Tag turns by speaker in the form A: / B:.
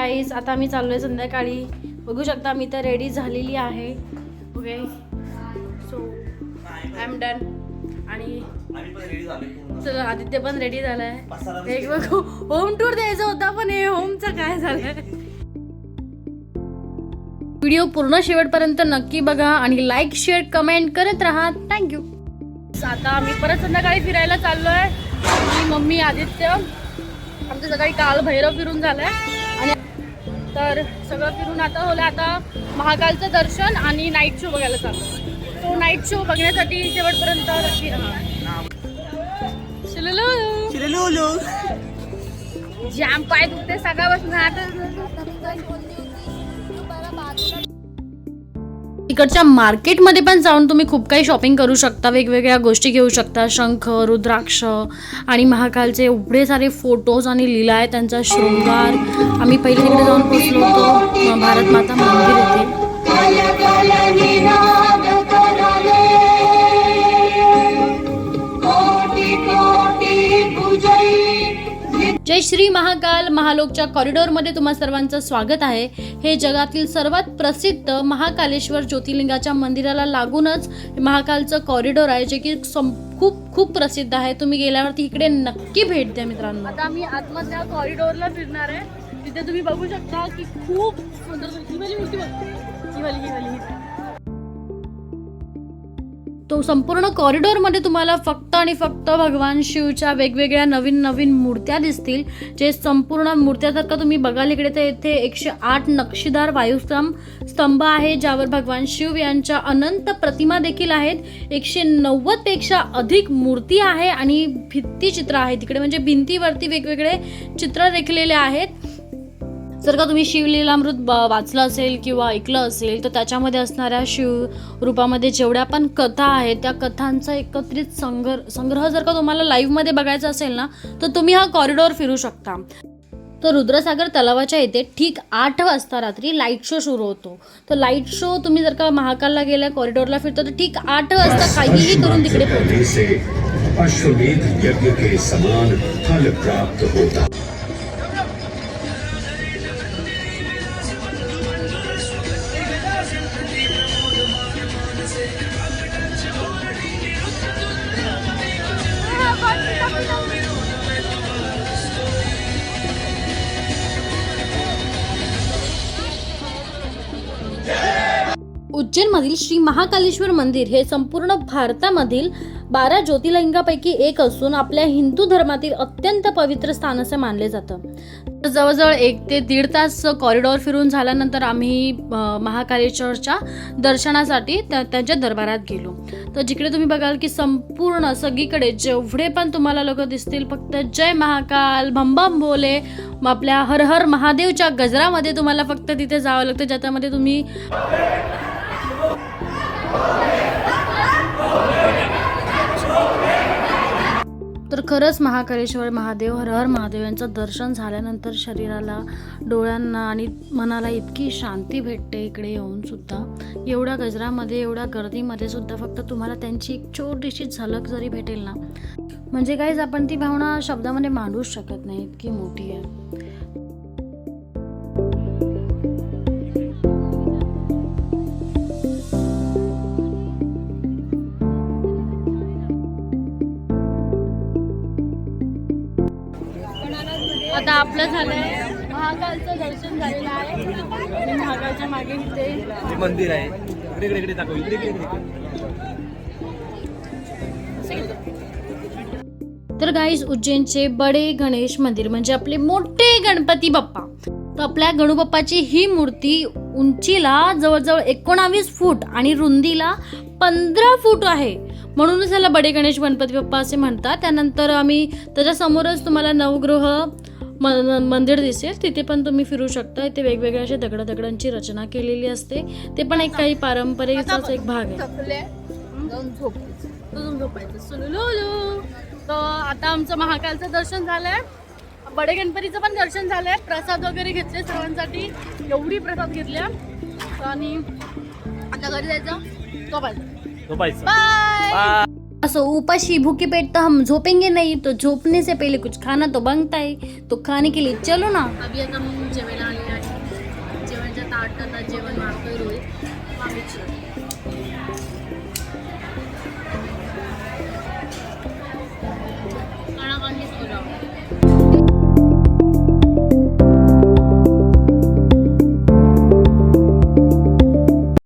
A: गाईस आता मी चाललोय संध्याकाळी. बघू शकता मी तर रेडी झालेली आहे. Okay so I am done. आणि चला आदित्य पण रेडी झालाय. एक बघू होम टूर द्यायचा होता पण हे होमचं काय झालंय. व्हिडिओ पूर्ण शेवटपर्यंत नक्की बघा आणि लाईक शेअर कमेंट करत राहा. थँक्यू. आता आम्ही परत संध्याकाळी फिरायला चाललोय. मी मम्मी आदित्य आमचं सकाळी काल भैरव फिरून झालंय आणि तर सगळं फिरून आता होलं. आता महाकालचं दर्शन आणि नाईट शो बघायला चाललो. तो नाईट शो बघण्यासाठी शेवटपर्यंत नक्की राहा. जाम पाय दुखते सकाळपासून. इकडच्या मार्केटमध्ये पण जाऊन तुम्ही खूप काही शॉपिंग करू शकता. वेगवेगळ्या गोष्टी घेऊ शकता. शंख, रुद्राक्ष आणि महाकालचे एवढे सारे फोटोज आणि लीला आहे त्यांचा शृंगार. आम्ही पहिले तिकडे जाऊन पोहोचलो होतो. भारत माता मंदिर येते. जय श्री महाकाल. महालोकच्या कॉरिडॉरमध्ये तुम्हा सर्वांचं स्वागत आहे. हे जगातील सर्वात प्रसिद्ध महाकालेश्वर ज्योतिर्लिंगाच्या मंदिराला लागूनच महाकालचं कॉरिडॉर आहे, जे की खूप खूप प्रसिद्ध आहे. तुम्ही गेल्यावरती इकडे नक्की भेट द्या मित्रांनो. आता आम्ही आतमधल्या कॉरिडॉरला फिरणार आहे. तिथे तुम्ही बघू शकता की खूप सुंदर तो संपूर्ण कॉरिडॉरमध्ये तुम्हाला फक्त आणि फक्त भगवान शिवच्या वेगवेगळ्या नवीन नवीन मूर्त्या दिसतील. जे संपूर्ण मूर्त्या जर का तुम्ही बघाल इकडे तर इथे 108 नक्षीदार स्तंभ आहे, ज्यावर भगवान शिव यांच्या अनंत प्रतिमा देखील आहेत. 190 पेक्षा अधिक मूर्ती आहे आणि भित्तिचित्र आहे तिकडे, म्हणजे भिंतीवरती वेगवेगळे चित्र रेखलेले आहेत. जर का तुम्ही शिवलीलामृत वाचलं असेल किंवा ऐकलं असेल तर त्याच्यामध्ये असणाऱ्या शिव रूपामध्ये जेवढ्या पण कथा आहेत त्या कथांचा एकत्रित संग्रह जर का तुम्हाला लाईव्हमध्ये बघायचा असेल ना तर तुम्ही हा कॉरिडॉर फिरू शकता. तर रुद्रसागर तलावाच्या इथे ठीक 8 वाजता रात्री लाईट शो सुरू होतो. तर लाईट शो तुम्ही जर का महाकालला गेल्या कॉरिडॉरला फिरतो तर ठीक 8 वाजता काहीही करून तिकडे पोहोचतो.
B: अश्वमेध यज्ञ के समान फल प्राप्त होता.
A: उज्जैनमधील श्री महाकालेश्वर मंदिर हे संपूर्ण भारतामधील 12 ज्योतिर्लिंगापैकी एक असून आपल्या हिंदू धर्मातील अत्यंत पवित्र स्थान असे मानले जातं. जवळजवळ 1 ते 1.5 तास कॉरिडॉर फिरून झाल्यानंतर आम्ही महाकालेश्वरच्या दर्शनासाठी त्यांच्या दरबारात गेलो. तर जिकडे तुम्ही बघाल की संपूर्ण सगळीकडे जेवढे पण तुम्हाला लोक दिसतील फक्त जय महाकाल, भंबम भोले, आपल्या हर हर महादेवच्या गजरामध्ये तुम्हाला फक्त तिथे जावं लागतं, ज्याच्यामध्ये तुम्ही तर खरंच महाकालेश्वर महादेव, हर हर महादेव यांचं दर्शन झाल्यानंतर शरीराला, डोळ्यांना आणि मनाला इतकी शांती भेटते इकडे येऊन सुद्धा. एवढ्या गजरामध्ये, एवढ्या गर्दीमध्ये सुद्धा फक्त तुम्हाला त्यांची एक छोटीशी झलक जरी भेटेल ना, म्हणजे काहीच आपण ती भावना शब्दामध्ये मांडूच शकत नाही, इतकी मोठी आहे. आता आपलं झालंय महाकालचं दर्शन झालेलं आहे आणि महाकालच्या मागे इथे
C: मंदिर आहे. इकडे इकडे दाखव. इकडे
A: तर गाईस उज्जैनचे बडे गणेश मंदिर म्हणजे आपले मोठे गणपती बाप्पा. तर आपल्या गणूबाप्पाची ही मूर्ती उंचीला जवळजवळ 19 फूट आणि रुंदीला 15 फूट आहे, म्हणूनच त्याला बडे गणेश गणपती बाप्पा असे म्हणतात. त्यानंतर आम्ही त्याच्यासमोरच तुम्हाला नवग्रह मंदिर दिसेल, तिथे पण तुम्ही फिरू शकता. इथे वेगवेगळ्या अशा दगडांची रचना केलेली असते. ते पण एक काही पारंपरिकचाच एक भाग आहे. तर आता आमचं महाकालचं दर्शन झालंय, बडे गणपतीचं पण दर्शन झालंय. प्रसाद वगैरे घेतले सर्वांसाठी, एवढी प्रसाद घेतल्या आणि आता घरी जायचं, झोपायचं. बाय. असो उपाशी भूखे पेट तो हम झोपेंगे नहीं, तो झोपने से पहले कुछ खाना तो बनता है, तो खाने के लिए चलो ना. अभी आता जेवायला आले आहे. ताट आता जेवण मागतोय रोहित. मामीचं.